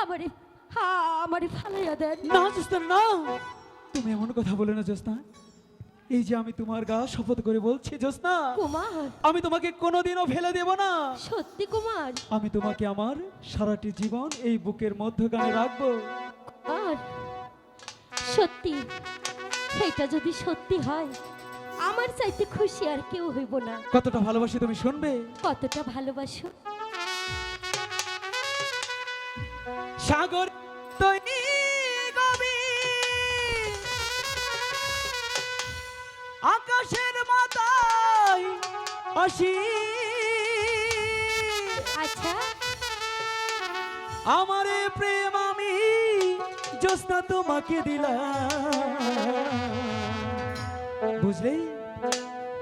আমারে আমারে ফালাইয়া দেন না জ্যোৎস্না না, তুমি এমন কথা বলে না জ্যোৎস্না। এই যে আমি তোমার গা শপথ করে বলছি জ্যোৎস্না, কুমার আমি তোমাকে কোনোদিনও ফেলে দেব না। সত্যি কুমার? আমি তোমাকে আমার সারাটি জীবন এই বুকের মধ্যখানে রাখবো। আর সত্যি, এটা যদি সত্যি হয় আমার চাইতে খুশি আর কেউ হইব না। কতটা ভালোবাসি তুমি শুনবে? কতটা ভালোবাসো? সাগর তৈরি গভীর, আকাশের মাথায় আসি, আচ্ছা আমার এ প্রেম আমি জ্যোৎস্না তোমাকে দিলাম, বুঝলে?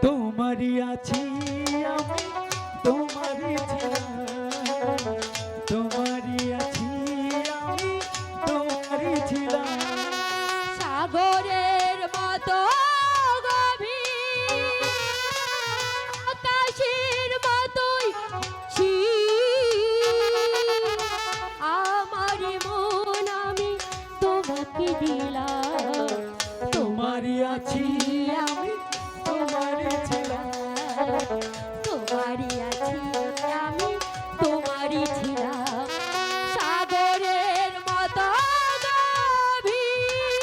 তোমারই আছি আমি, তোমারই ছিলাম, তোমারই আছি আমি, তোমারই ছিলাম। সাগরের মতো গভীর, আকাশের মতোই আমার মন আমি তোমাকে দিলাম, তোমারই আছি আমি, তোমারই ছিলাম। তোমারই আছি আমি, তোমারই ছিলাম। সাগরের মতো গভীর,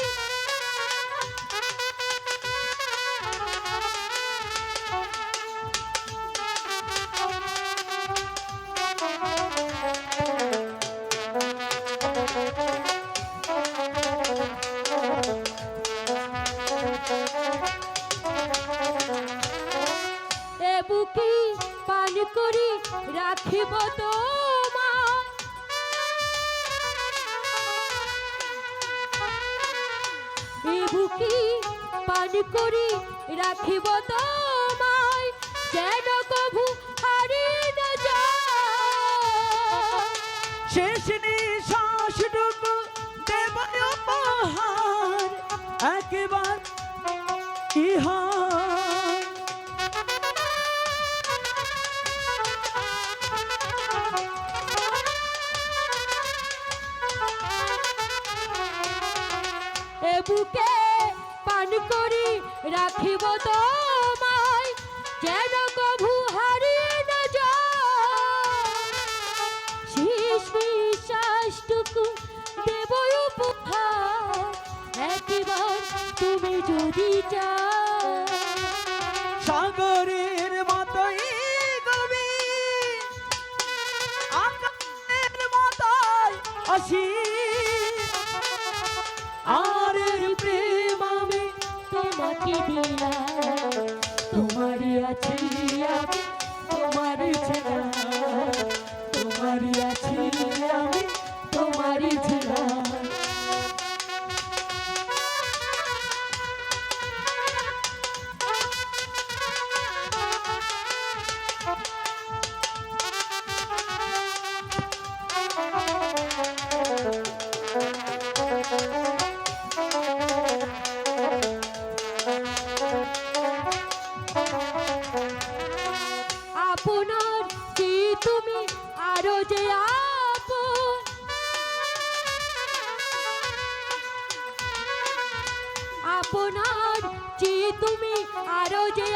এ বুকে পান করি রাখিব তোমার, এ বুকে পান করি রাখিব তোমায়, যেন কভু হারিয়ে না যায়। শেষ নিঃশ্বাসটুকু দেব উপহার, একবার ইহা এ বুকে পান করি রাখিব তোমায়, যেন কভু হারিয়ে না যায়। শেষ নিঃশ্বাসটুকু দেব উপহার, একবার তুমি যদি চাও। সাগরের মতোই গভীর, আকাশের মতোই আসি, আর এর প্রেম আমি তোমাকে দিলাম, তোমারই আছি আমি, তোমারই ছিলাম, তোমারই আছি আমি, তোমারই ছিলাম। আপনার যে তুমি আরো যে আপন, আপনার যে তুমি আরো যে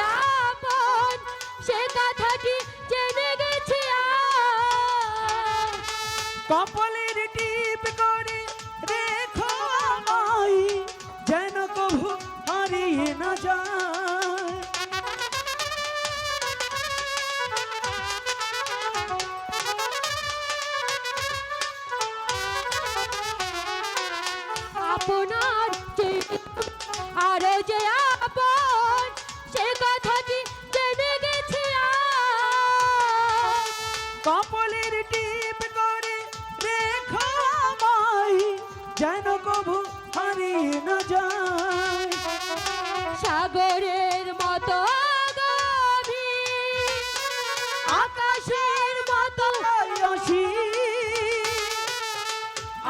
আপন, সে কথাটি জেনে গেছি আজ। কপালের টিপ করে রেখো আমায়, যেন কভু হারিয়ে না যায়। আপনার যে আরো যে আপন, সে কথাটি জেনে গেছি আজ। কপালের টিপ করে রেখো আমায়, যেন কভু হারিয়ে না যায়। সাগরের মতো গভীর, আকাশের মতো আসি,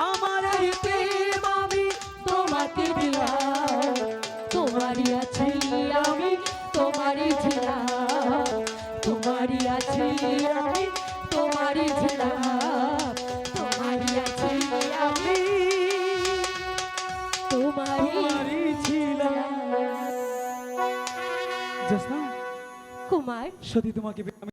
আমার এই প্রেম আমি তোমাকে দিলাম, তোমারই আছি আমি, তোমারই ছিলাম, তোমারই আছি আমি, তোমারই ছিলাম, তোমারই আছি তোমারই ছিলাম। জ্যোৎস্না, কুমার, সত্যি তোমাকে পেয়ে আমি